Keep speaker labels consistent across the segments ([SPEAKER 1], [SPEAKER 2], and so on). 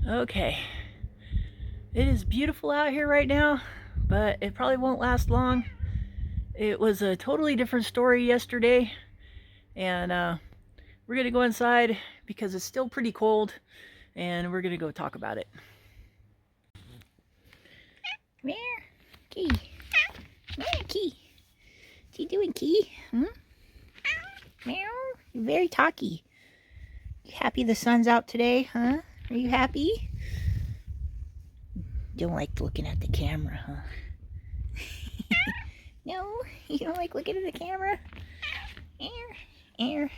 [SPEAKER 1] Okay, it is beautiful out here right now, but it probably won't last long. It was a totally different story yesterday, and we're gonna go inside because it's still pretty cold, and we're gonna go talk about it. Come here, Key. Come here, Key. What you doing, Key? Meow. You're very talky. You happy the sun's out today, huh? Are you happy? Don't like looking at the camera, huh? No, you don't like looking at the camera? Here.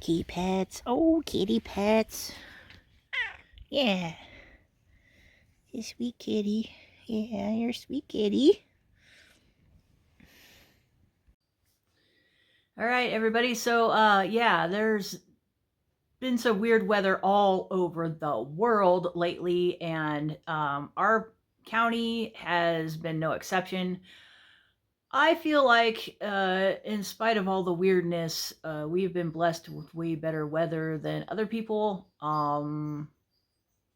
[SPEAKER 1] Kitty pets. Oh, kitty pets. Yeah. You sweet kitty. Yeah, you're a sweet kitty. All right, everybody. So, yeah, there's been some weird weather all over the world lately, and our county has been no exception. I feel like, in spite of all the weirdness, we've been blessed with way better weather than other people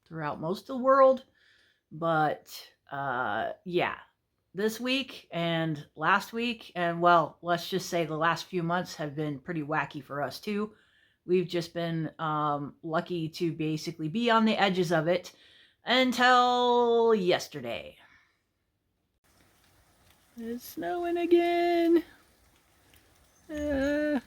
[SPEAKER 1] throughout most of the world. But yeah, this week and last week, and well, let's just say the last few months have been pretty wacky for us too. We've just been lucky to basically be on the edges of it until yesterday. It's snowing again. It's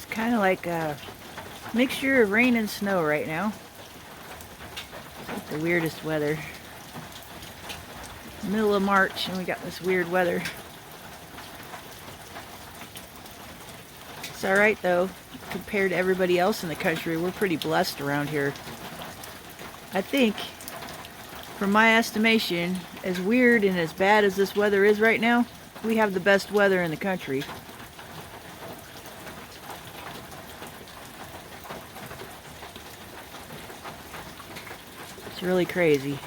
[SPEAKER 1] kind of like a mixture of rain and snow right now. It's like the weirdest weather. Middle of March and we got this weird weather. It's alright though, compared to everybody else in the country. We're pretty blessed around here. I think, from my estimation, as weird and as bad as this weather is right now, we have the best weather in the country. It's really crazy.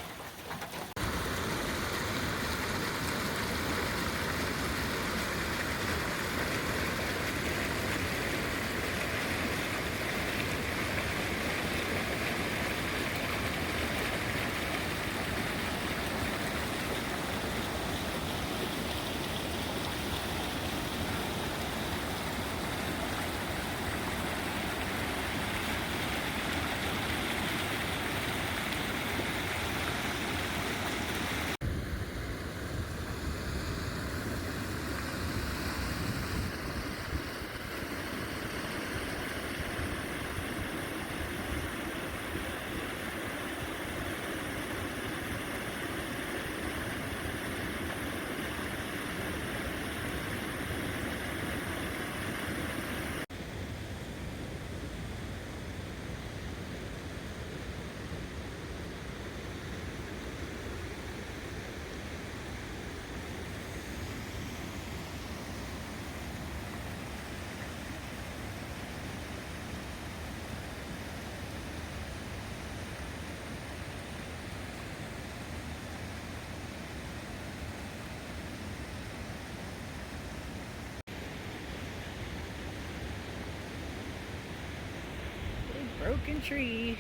[SPEAKER 1] Big broken tree.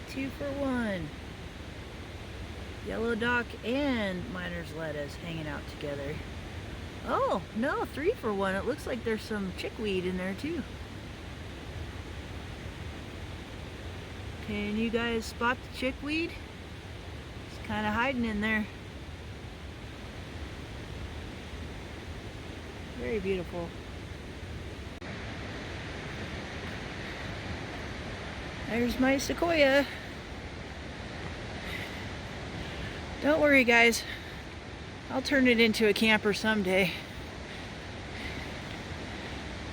[SPEAKER 1] Two for one. Yellow dock and miner's lettuce hanging out together. Oh, no, 3 for 1. It looks like there's some chickweed in there too. Can you guys spot the chickweed? It's kind of hiding in there. Very beautiful. There's my sequoia. Don't worry, guys. I'll turn it into a camper someday.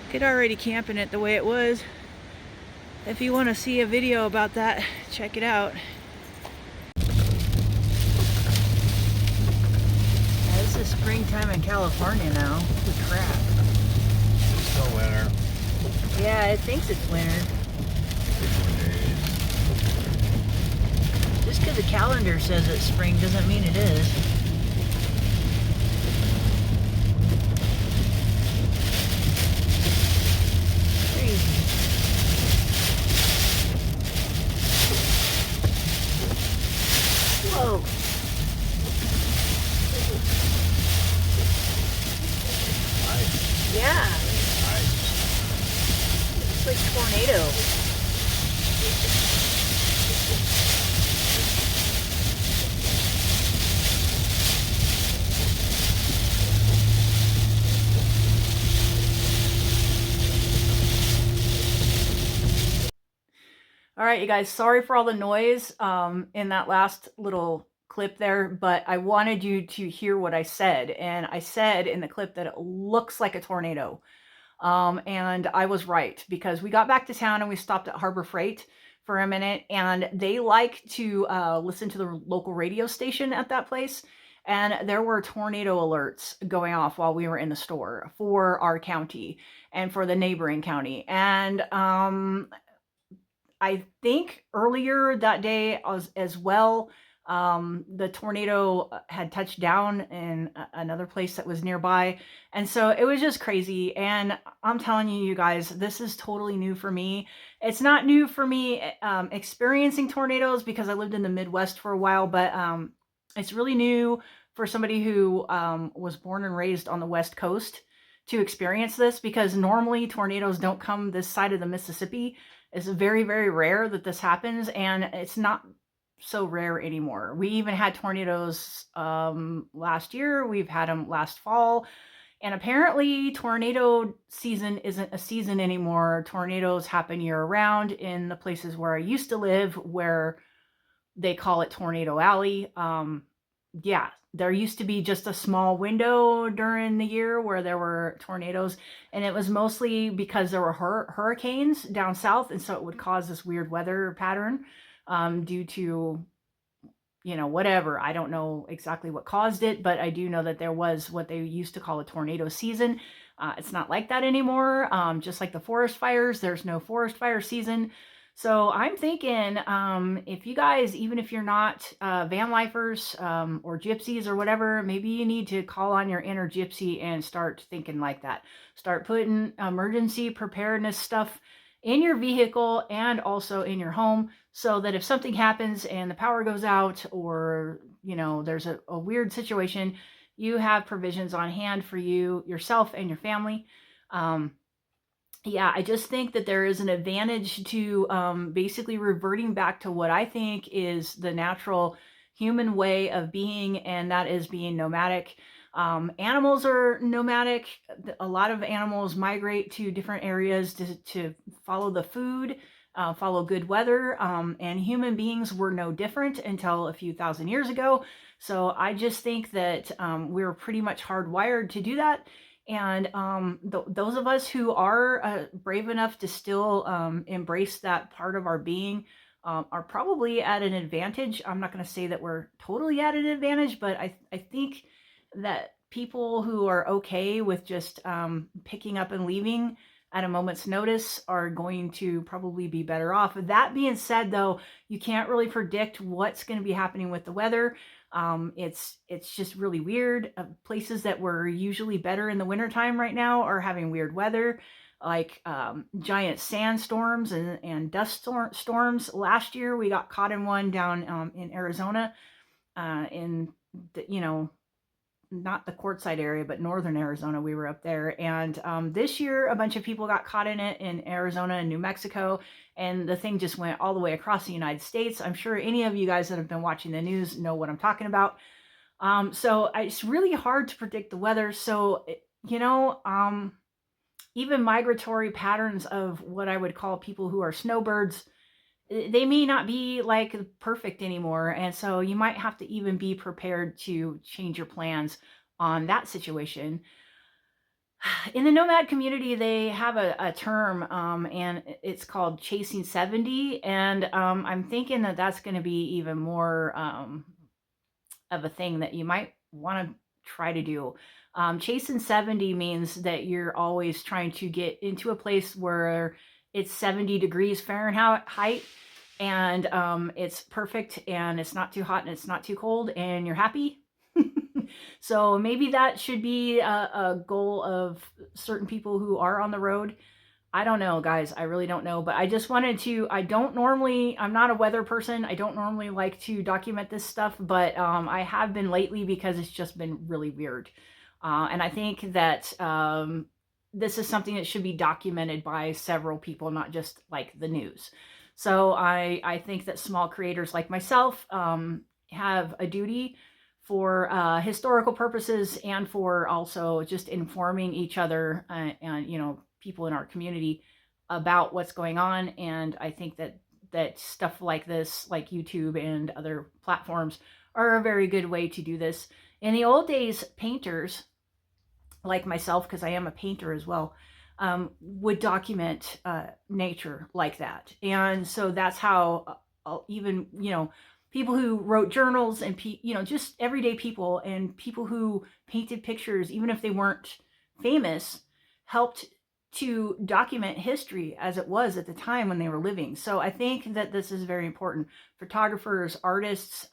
[SPEAKER 1] Could already camping it the way it was. If you want to see a video about that, check it out. springtime in California now. Holy crap.
[SPEAKER 2] It's still winter.
[SPEAKER 1] Yeah, it thinks it's winter.
[SPEAKER 2] 51 days.
[SPEAKER 1] Just because the calendar says it's spring doesn't mean it is. Crazy. Whoa.
[SPEAKER 2] Nice.
[SPEAKER 1] Yeah.
[SPEAKER 2] Nice.
[SPEAKER 1] It's like tornado. All right, you guys, sorry for all the noise in that last little clip there, but I wanted you to hear what I said. And I said in the clip that it looks like a tornado. And I was right, because we got back to town and we stopped at Harbor Freight for a minute, and they like to listen to the local radio station at that place. And there were tornado alerts going off while we were in the store for our county and for the neighboring county. And I think earlier that day as well, the tornado had touched down in another place that was nearby. And so it was just crazy. And I'm telling you, you guys, this is totally new for me. It's not new for me experiencing tornadoes because I lived in the Midwest for a while, but it's really new for somebody who was born and raised on the West Coast to experience this, because normally tornadoes don't come this side of the Mississippi. It's very, very rare that this happens, and it's not so rare anymore. We even had tornadoes last year. We've had them last fall. And apparently tornado season isn't a season anymore. Tornadoes happen year round in the places where I used to live, where they call it Tornado Alley. Yeah, there used to be just a small window during the year where there were tornadoes, and it was mostly because there were hurricanes down south, and so it would cause this weird weather pattern due to, whatever. I don't know exactly what caused it, but I do know that there was what they used to call a tornado season. It's not like that anymore. Just like the forest fires, there's no forest fire season. So I'm thinking, if you guys, even if you're not van lifers or gypsies or whatever, maybe you need to call on your inner gypsy and start thinking like that. Start putting emergency preparedness stuff in your vehicle and also in your home, so that if something happens and the power goes out, or there's a weird situation, you have provisions on hand for you, yourself, and your family. Yeah, I just think that there is an advantage to basically reverting back to what I think is the natural human way of being, and that is being nomadic. Animals are nomadic. A lot of animals migrate to different areas to follow the food, follow good weather, and human beings were no different until a few thousand years ago. So I just think that we're pretty much hardwired to do that. And those of us who are brave enough to still embrace that part of our being are probably at an advantage. I'm not going to say that we're totally at an advantage, but I think that people who are okay with just picking up and leaving at a moment's notice are going to probably be better off. That being said, though, you can't really predict what's going to be happening with the weather. It's just really weird. Places that were usually better in the wintertime right now are having weird weather, like giant sandstorms and dust storms. Last year we got caught in one down in Arizona, in the, not the Quartzsite area, but northern Arizona. We were up there. And this year, a bunch of people got caught in it in Arizona and New Mexico. And the thing just went all the way across the United States. I'm sure any of you guys that have been watching the news know what I'm talking about. So it's really hard to predict the weather. So, even migratory patterns of what I would call people who are snowbirds, they may not be like perfect anymore. And so you might have to even be prepared to change your plans on that situation. In the nomad community, they have a term, and it's called chasing 70. And I'm thinking that that's going to be even more of a thing that you might want to try to do. Chasing 70 means that you're always trying to get into a place where it's 70 degrees Fahrenheit, and it's perfect, and it's not too hot and it's not too cold, and you're happy. So maybe that should be a goal of certain people who are on the road. I don't know, guys. I really don't know. But I just wanted to, I'm not a weather person. I don't normally like to document this stuff, but I have been lately because it's just been really weird. And I think that this is something that should be documented by several people, not just like the news. So I think that small creators like myself have a duty for historical purposes and for also just informing each other and, you know, people in our community about what's going on. And I think that stuff like this, like YouTube and other platforms, are a very good way to do this. In the old days, painters like myself, because I am a painter as well, would document nature like that. And so that's how even, you know, people who wrote journals and, you know, just everyday people and people who painted pictures, even if they weren't famous, helped to document history as it was at the time when they were living. So I think that this is very important. Photographers, artists,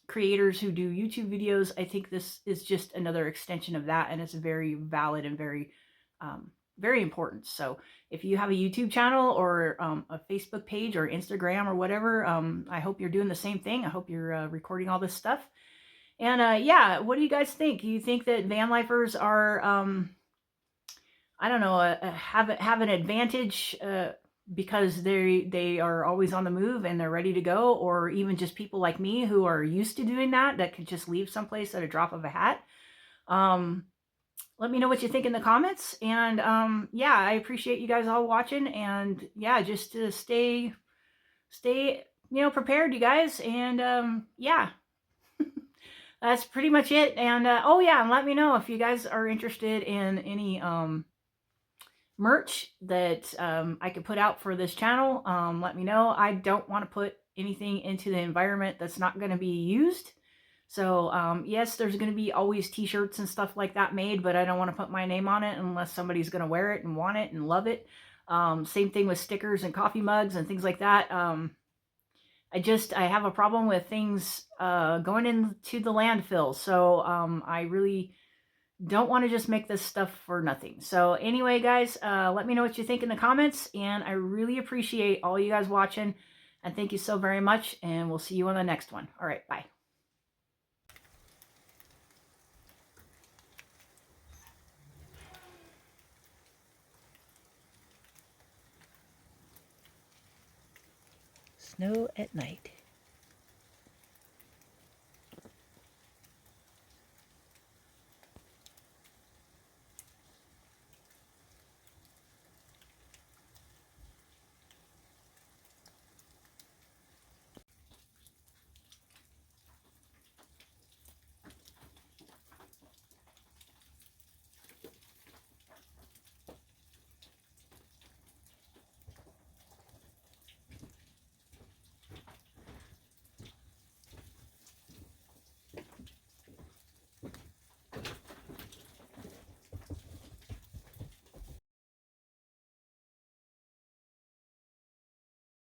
[SPEAKER 1] creators who do YouTube videos, I think this is just another extension of that, and it's very valid and very, very important. So if you have a YouTube channel or a Facebook page or Instagram or whatever, I hope you're doing the same thing. I hope you're recording all this stuff. And yeah, what do you guys think? Do you think that van lifers are, I don't know, have an advantage because they are always on the move and they're ready to go, or even just people like me who are used to doing that could just leave someplace at a drop of a hat? Let me know what you think in the comments. And yeah, I appreciate you guys all watching. And yeah, just to stay, you know, prepared, you guys. And yeah, that's pretty much it. And oh yeah, and let me know if you guys are interested in any merch that I could put out for this channel. Let me know. I don't want to put anything into the environment that's not going to be used. So yes, there's going to be always t-shirts and stuff like that made, but I don't want to put my name on it unless somebody's going to wear it and want it and love it. Same thing with stickers and coffee mugs and things like that. I have a problem with things going into the landfill. So I really don't want to just make this stuff for nothing. So anyway, guys, let me know what you think in the comments, and I really appreciate all you guys watching, and thank you so very much, and we'll see you on the next one. All right, bye. Snow at night.